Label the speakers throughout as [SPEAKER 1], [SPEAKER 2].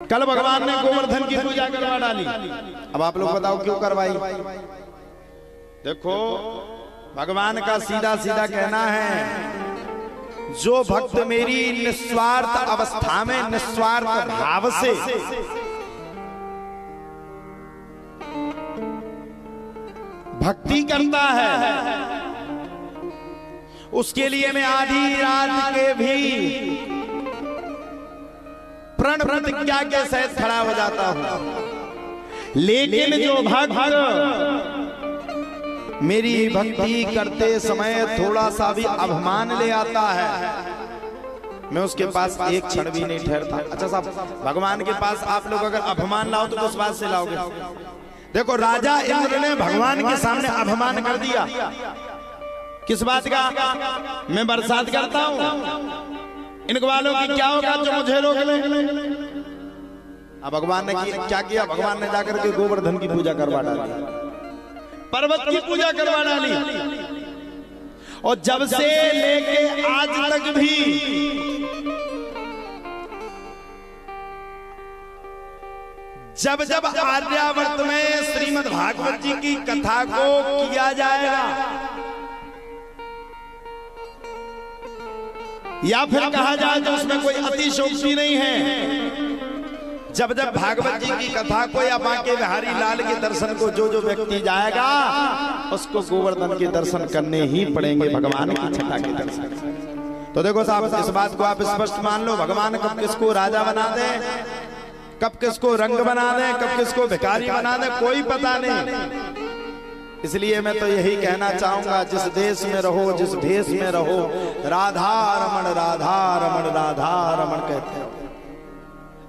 [SPEAKER 1] कल भगवान ने गोवर्धन की पूजा करवा डाली। अब आप लोग बताओ क्यों करवाई? देखो भगवान का सीधा सीधा कहना है, जो भक्त मेरी निस्वार्थ अवस्था में निस्वार्थ भाव से भक्ति करता है, उसके लिए मैं आधी रात के भी प्रण प्रतिज्ञा के सहित खड़ा हो जाता हूं। लेकिन जो भक्त मेरी भक्ति करते समय थोड़ा सा भी अभिमान ले आता है, मैं उसके पास एक क्षण भी नहीं ठहरता। अच्छा साहब, भगवान के पास आप लोग अगर अभिमान लाओ तो किस बात से लाओगे? देखो राजा इंद्र ने भगवान के सामने अभिमान कर दिया। किस बात का? मैं बरसात करता हूं, इनको वालों की क्या होगा जो मुझे रोक ले। अब भगवान ने क्या किया? भगवान ने जाकर के गोवर्धन की पूजा करवा डाली, पर्वत की पूजा करवा डाली। और जब से लेके आज तक भी जब जब आर्यावर्त में श्रीमद् भागवत जी की कथा को किया जाएगा या फिर कहा जाए तो उसमें कोई अतिशयोक्ति नहीं है, जब जब भागवत जी की कथा को या बांके बिहारी लाल के दर्शन को जो जो व्यक्ति जाएगा उसको गोवर्धन के दर्शन करने ही पड़ेंगे, भगवान की छटा के दर्शन। तो देखो साहब, इस बात को आप स्पष्ट मान लो, भगवान कब किसको राजा बना दे, कब किसको रंग बना दे, कब किसको भिखारी बना दे, कोई पता नहीं। इसलिए मैं तो यही कहना चाहूंगा, जिस देश में रहो, जिस भेष में रहो, राधा रमण राधा रमण राधा रमण कहते हो।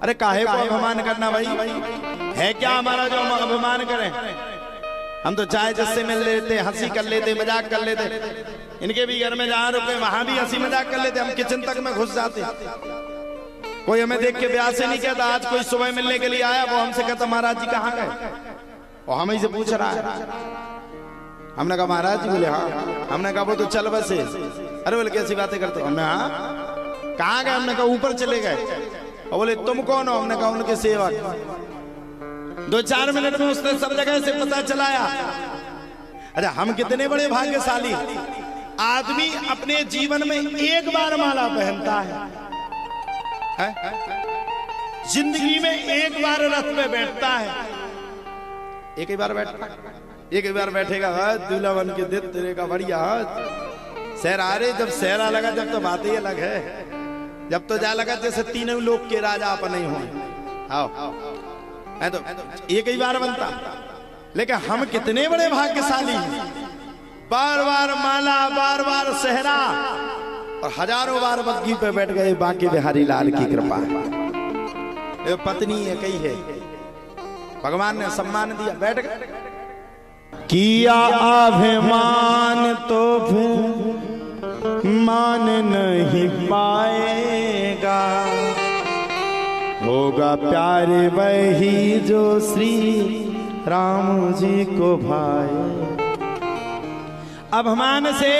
[SPEAKER 1] अरे काहे को अभिमान करना भाई? है क्या हमारा जो हम अभिमान करें? हम तो चाहे जिससे मिल लेते, हंसी कर लेते, मजाक कर लेते। इनके भी घर में जहां रुके वहां भी हंसी मजाक कर लेते, हम किचन तक में घुस जाते। कोई हमें देख के ब्याह से नहीं कहता। आज कोई सुबह मिलने के लिए आया, वो हमसे कहता महाराज जी कहाँ गए, और हमें से पूछ रहा है। हमने कहा महाराज जी, बोले हाँ। हमने कहा वो तो चल बसे। अरे बोले कैसी बातें करते हो? हमने हाँ। कहाँ गए? हमने कहा ऊपर चले गए। और बोले तुम कौन हो? हमने कहा उनके सेवक। 2-4 मिनट में उसने सब जगह से पता चलाया। अरे हम कितने बड़े भाग्यशाली, आदमी अपने जीवन में एक बार माला पहनता है, जिंदगी में एक बार रथ में बैठता है, एक ही बार बैठता है, एक ही बार बैठेगा। दूल्हा बन के दे तेरे का बढ़िया शहर आ रहे। जब शहरा लगा जब तो बात ही अलग है, जब तो जा लगा जैसे तीनों लोग के राजा अपन ही हो। आओ है तो एक ही बार बनता। लेकिन हम कितने बड़े भाग्यशाली हैं, बार बार माला, बार बार सेहरा, और हजारों बार बग्गी पे बैठ गए। बांके बिहारी लाल की कृपा है, पत्नी है कई है, भगवान ने सम्मान दिया, बैठ गए। किया अभिमान तो फिर मान नहीं पाएगा, होगा प्यारे वही जो श्री राम जी को भाए। अभिमान से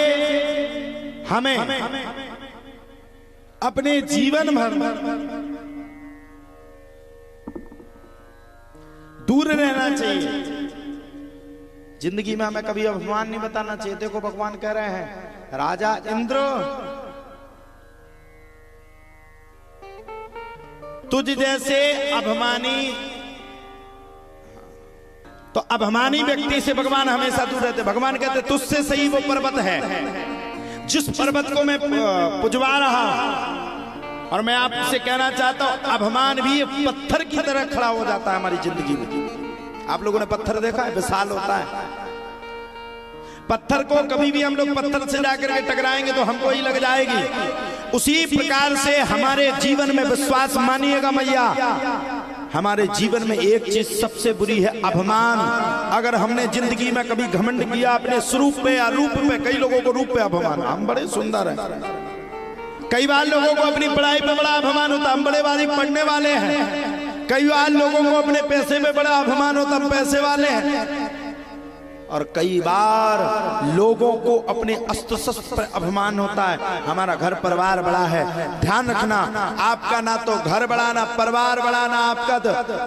[SPEAKER 1] हमें अपने जीवन भर दूर रहना चाहिए। जिंदगी में हमें कभी अभिमान नहीं बताना चाहिए। देखो भगवान कह रहे हैं, राजा इंद्र तुझ जैसे अभिमानी, तो अभिमानी व्यक्ति से भगवान हमेशा दूर रहते। भगवान कहते तुझसे सही वो पर्वत है जिस पर्वत को मैं पुजवा रहा हूं। और मैं आपसे कहना चाहता हूं, अभिमान भी पत्थर की तरह खड़ा हो जाता है हमारी जिंदगी में। आप लोगों ने पत्थर देखा है? विशाल होता है। पत्थर को कभी भी हम लोग पत्थर से जाकर के टकराएंगे तो हमको ही लग जाएगी। उसी प्रकार से हमारे जीवन में विश्वास, मानिएगा मैया, हमारे जीवन में एक चीज सबसे बुरी है, अभिमान। अगर हमने जिंदगी में कभी घमंड किया अपने स्वरूप पे या रूप पे, कई लोगों को रूप पे अभिमान, हम बड़े सुंदर हैं। कई बार लोगों को अपनी पढ़ाई पे बड़ा अभिमान होता, हम बड़े बारी पढ़ने वाले हैं। कई बार लोगों को अपने पैसे में बड़ा अभिमान होता, हम पैसे वाले हैं। और कई बार लोगों को अपने अस्त्र शस्त्र पर अभिमान होता है। हमारा घर परिवार बड़ा है, ध्यान रखना, आपका ना तो घर बड़ा ना परिवार बड़ा, ना आपका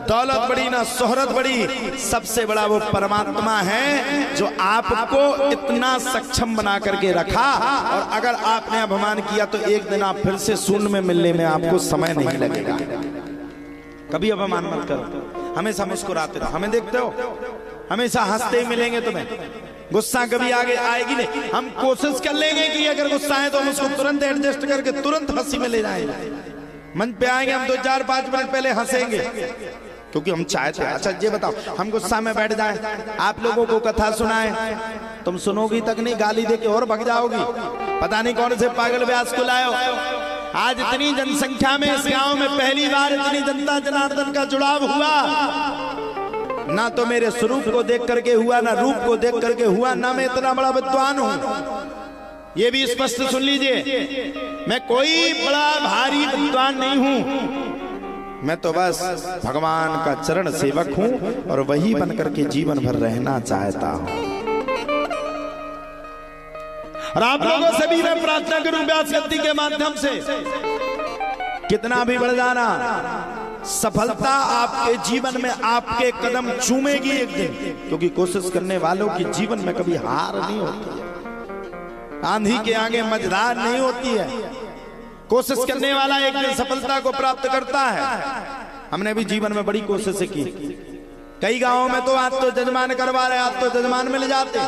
[SPEAKER 1] दौलत बड़ी ना शोहरत बड़ी, सबसे बड़ा वो परमात्मा है जो आपको इतना सक्षम बना करके रखा। और अगर आपने अभिमान किया तो एक दिन आप फिर से शून्य में मिलने में आपको समय नहीं लगेगा। कभी अभिमान मत करो, हमेशा मुस्कुराते रहो। हमें देखते हो, हमेशा हंसते ही मिलेंगे तुम्हें, गुस्सा कभी आगे आएगी नहीं। हम कोशिश कर लेंगे कि अगर गुस्सा है तो हम उसको तुरंत एडजस्ट करके तुरंत हंसी में ले जाएंगे। मंच पे आएंगे हम 2-4-5 मिनट पहले हंसेंगे क्योंकि हम चाहते हैं। अच्छा ये बताओ, हम गुस्सा में बैठ जाएं, आप लोगों को कथा सुनाएं, तुम सुनोगी तक नहीं, गाली देके और भग जाओगी। पता नहीं कौन से पागल व्यास को लाए हो। आज इतनी जनसंख्या में इस गांव में पहली बार इतनी जनता जनार्दन का जुड़ाव हुआ। ना तो मेरे स्वरूप को देख करके हुआ, ना रूप को देख करके हुआ, ना मैं इतना बड़ा विद्वान हूं। ये भी स्पष्ट सुन लीजिए, मैं कोई बड़ा भारी विद्वान नहीं हूं। मैं तो बस भगवान का चरण सेवक हूं और वही बन करके जीवन भर रहना चाहता हूं। और आप लोगों से भी मैं प्रार्थना करूं व्यास गद्दी के माध्यम से, कितना भी बढ़ जाना, सफलता आपके जीवन में आपके कदम चूमेगी एक दिन, क्योंकि कोशिश करने वालों के जीवन में कभी हार नहीं होती है, आंधी के आगे मझधार नहीं होती है। कोशिश करने वाला एक दिन सफलता को प्राप्त करता है। हमने भी जीवन में बड़ी कोशिशें की, कई गांवों में तो आज तो जजमान करवा रहे, आज तो जजमान मिल जाते,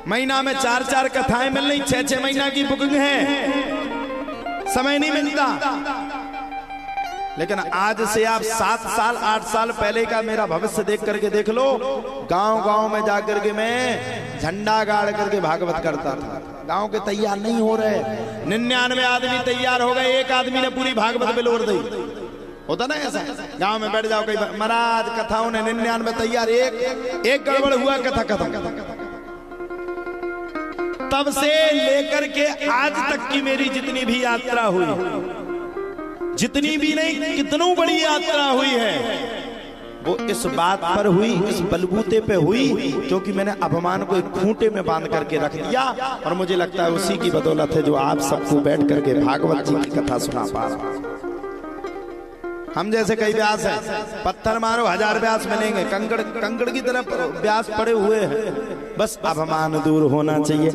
[SPEAKER 1] महीना में 4-4 कथाएं मिल रही, 6-6 महीना की बुकिंग है, समय नहीं मिलता। लेकिन आज से आप 7 साल 8 साल पहले का मेरा भविष्य देख करके देख लो, गांव-गांव में जाकर के मैं झंडा गाड़ करके भागवत करता था। गांव के तैयार नहीं हो रहे, 99 आदमी तैयार हो गए, एक आदमी ने पूरी भागवत बिलोर दी। होता ना ऐसा, गांव में बैठ जाओ कई महाराज कथाओं ने 99 तैयार, एक गड़बड़ हुआ कथा खत्म। तब से लेकर के आज तक की मेरी जितनी भी यात्रा हुई, जितनी भी नहीं कितनों बड़ी यात्रा हुई है, वो इस बात पर हुई, इस बलबूते पे हुई, क्योंकि मैंने अभिमान को एक खूंटे में बांध करके रख दिया। और मुझे लगता है उसी की बदौलत है जो आप सबको बैठ करके भागवत जी की कथा सुना पा रहा हूं। हम जैसे कई व्यास हैं, पत्थर मारो 1000 व्यास मिलेंगे, कंकड़ की तरफ व्यास पड़े हुए हैं। बस अभिमान दूर होना चाहिए।